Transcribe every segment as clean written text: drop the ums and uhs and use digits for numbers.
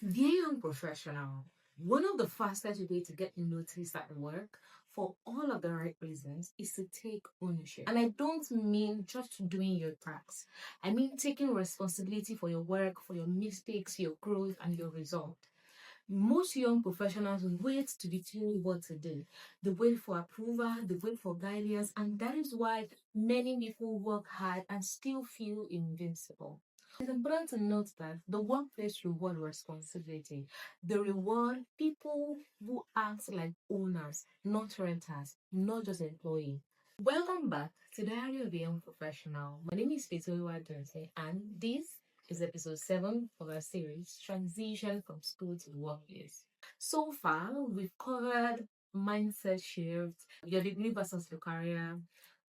Dear young professional, one of the fastest ways to get noticed at work for all of the right reasons is to take ownership. And I don't mean just doing your tasks. I mean taking responsibility for your work, for your mistakes, your growth, and your result. Most young professionals wait to be told what to do. They wait for approval, they wait for guidance, and that is why many people work hard and still feel invincible. It's important to note that the workplace reward responsibility. They reward people who act like owners, not renters, not just employees. Welcome back to the Diary of a Young Professional. My name is Fetoluwa Dunse, and this is episode 7 of our series, Transition from School to the Workplace. So far, we've covered mindset shift, your degree versus your career,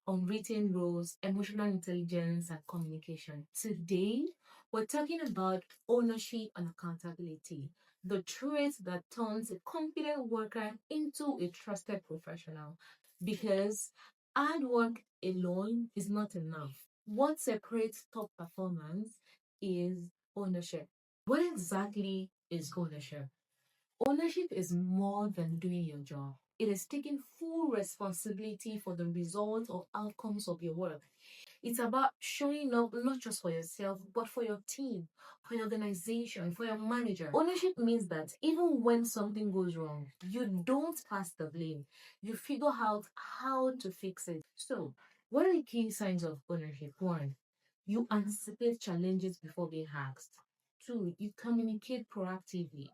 unwritten rules, emotional intelligence, and communication. Today, we're talking about ownership and accountability, the trait that turns a competent worker into a trusted professional. Because hard work alone is not enough. What separates top performance is ownership. What exactly is ownership? Ownership is more than doing your job. It is taking full responsibility for the results or outcomes of your work. It's about showing up not just for yourself, but for your team, for your organization, for your manager. Ownership means that even when something goes wrong, you don't pass the blame. You figure out how to fix it. So, what are the key signs of ownership? One, you anticipate challenges before being asked. Two, you communicate proactively,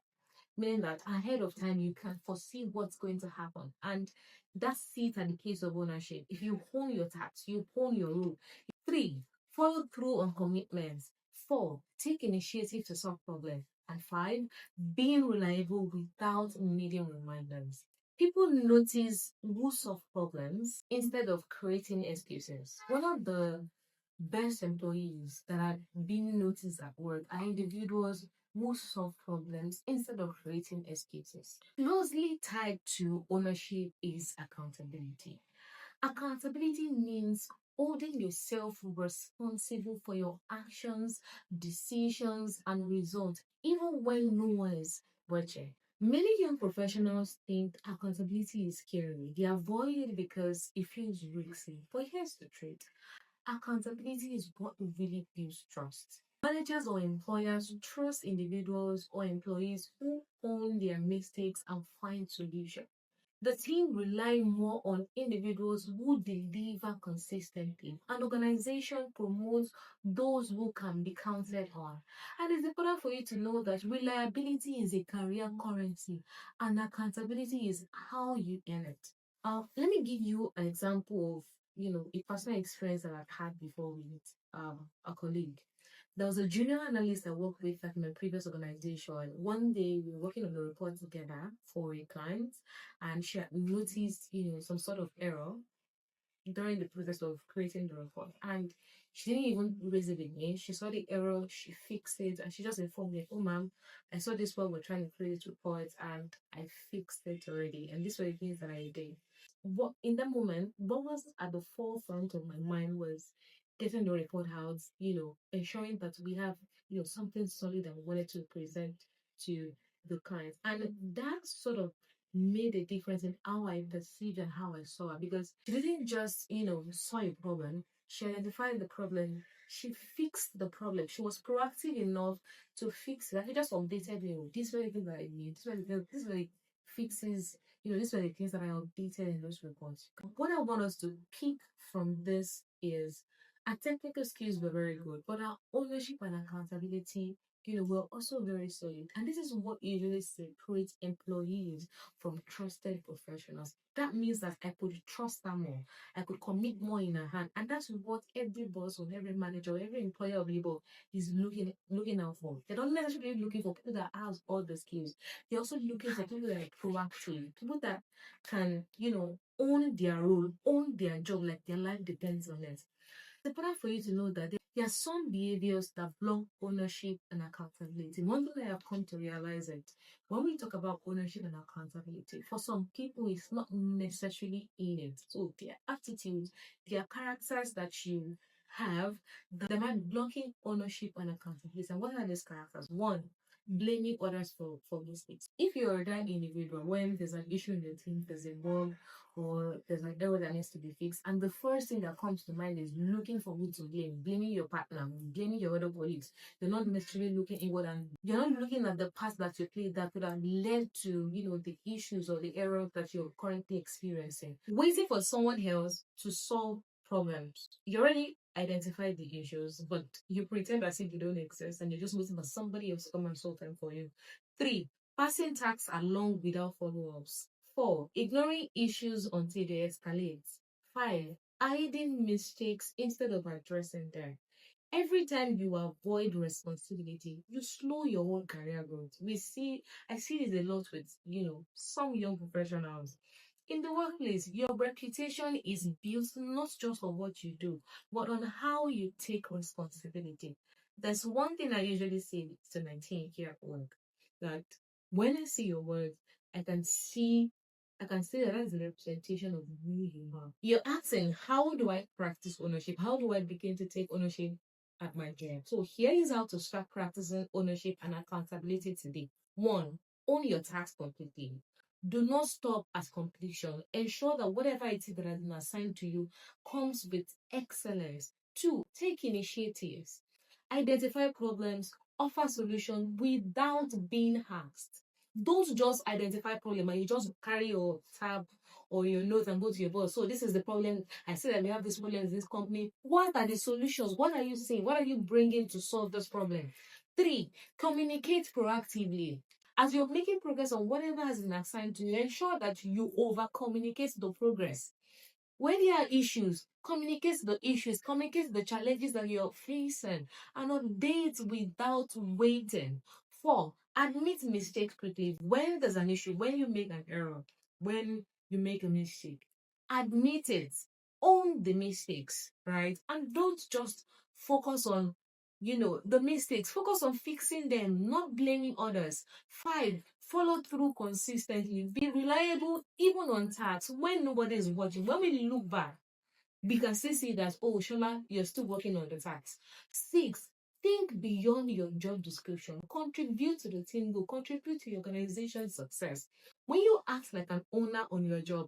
meaning that ahead of time you can foresee what's going to happen. And that's it at the case of ownership. If you own your tax, you own your role. Three, follow through on commitments. Four, take initiative to solve problems. And five, being reliable without needing reminders. People notice who solve problems instead of creating excuses. One of the best employees that are being noticed at work are individuals who solve problems instead of creating excuses. Closely tied to ownership is accountability. Accountability means holding yourself responsible for your actions, decisions, and results, even when no one is watching. Many young professionals think accountability is scary. They avoid it because it feels risky. But here's the truth: accountability is what really builds trust. Managers or employers trust individuals or employees who own their mistakes and find solutions. The team rely more on individuals who deliver consistently. An organization promotes those who can be counted on. And it's important for you to know that reliability is a career currency and accountability is how you earn it. Let me give you an example of a personal experience that I've had before with a colleague. There was a junior analyst I worked with at my previous organization. One day we were working on a report together for a client, and she had noticed, some sort of error during the process of creating the report. And she didn't even raise it with me. She saw the error, she fixed it, and she just informed me, "Oh, ma'am, I saw this while we're trying to create this report, and I fixed it already. And these were the things that I did." What in that moment, what was at the forefront of my mind was getting the report out, ensuring that we have, something solid that we wanted to present to the clients. And that sort of made a difference in how I perceived and how I saw her, because she didn't just, saw a problem. She identified the problem. She fixed the problem. She was proactive enough to fix it. She just updated me. This very thing that I need. This very fixes. These were the things that I updated in those reports. What I want us to pick from this is our technical skills were very good, but our ownership and accountability, were also very solid. And this is what usually separates employees from trusted professionals. That means that I could trust her more. I could commit more in her hand. And that's what every boss or every manager or every employer of labor is looking out for. They're not necessarily looking for people that have all the skills. They're also looking for people that are proactive, people that can, own their role, own their job, like their life depends on it. It's important for you to know that there are some behaviors that block ownership and accountability. One thing I have come to realize it when we talk about ownership and accountability, for some people, it's not necessarily in it. So their attitudes, their characters that you have, that might be blocking ownership and accountability. And what are these characters? One, blaming others for mistakes. If you're that individual, when there's an issue in the team, there's a bug, or there's an error that needs to be fixed, and the first thing that comes to mind is looking for who to blame, blaming your partner, blaming your other colleagues. You're not necessarily looking inward, and you're not looking at the past that you played that could have led to, the issues or the errors that you're currently experiencing. Waiting for someone else to solve problems. You already identified the issues, but you pretend as if you don't exist and you're just waiting for somebody else to come and solve them for you. 3, passing tasks along without follow-ups. 4, ignoring issues until they escalate. 5, hiding mistakes instead of addressing them. Every time you avoid responsibility, you slow your own career growth. I see this a lot with, some young professionals. In the workplace, your reputation is built not just on what you do, but on how you take responsibility. There's one thing I usually say to my team here at work, that when I see your work, I can see I can say that that's a representation of who you are. You're asking, how do I practice ownership? How do I begin to take ownership at my job? So here is how to start practicing ownership and accountability today. 1, own your task completely. Do not stop at completion. Ensure that whatever it is that has been assigned to you comes with excellence. 2, take initiatives. Identify problems, offer solutions without being asked. Don't just identify problem and you just carry your tab or your notes and go to your boss. So this is the problem. I see that we have this problem in this company. What are the solutions? What are you saying? What are you bringing to solve this problem? 3, communicate proactively. As you're making progress on whatever has been assigned to you, ensure that you over communicate the progress. When there are issues, communicate the challenges that you're facing, and update without waiting. 4, admit mistakes quickly. When there's an issue, when you make an error, when you make a mistake, admit it, own the mistakes, right? And don't just focus on the mistakes, focus on fixing them, not blaming others. 5, follow through consistently. Be reliable even on tasks when nobody is watching. When we look back, we can still see that, oh, Shola, you're still working on the task. 6, think beyond your job description. Contribute to the team goal. Contribute to your organization's success. When you act like an owner on your job,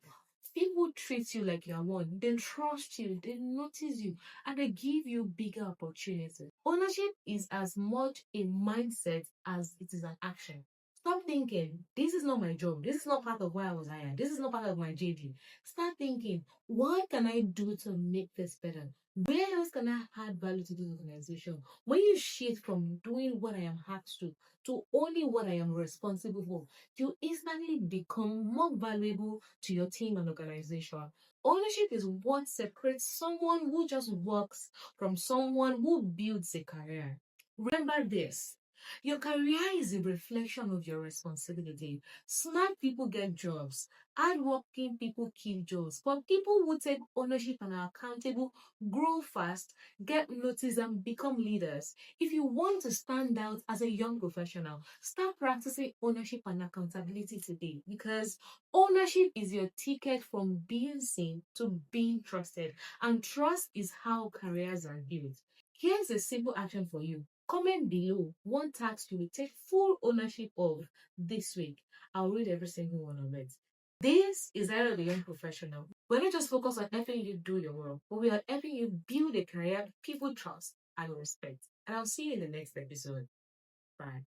people treat you like you're one. They trust you, they notice you, and they give you bigger opportunities. Ownership is as much a mindset as it is an action. Stop thinking, this is not my job. This is not part of why I was hired. This is not part of my JD. Start thinking, what can I do to make this better? Where else can I add value to this organization? When you shift from doing what I am asked to only what I am responsible for, you instantly become more valuable to your team and organization. Ownership is what separates someone who just works from someone who builds a career. Remember this. Your career is a reflection of your responsibility. Smart people get jobs. Hardworking people keep jobs. But people who take ownership and are accountable grow fast, get noticed, and become leaders. If you want to stand out as a young professional, start practicing ownership and accountability today, because ownership is your ticket from being seen to being trusted. And trust is how careers are built. Here's a simple action for you. Comment below one task you will take full ownership of this week. I'll read every single one of it. This is Out of the Young Professional. We're not just focused on helping you do your work, but we are helping you build a career people trust and respect. And I'll see you in the next episode. Bye.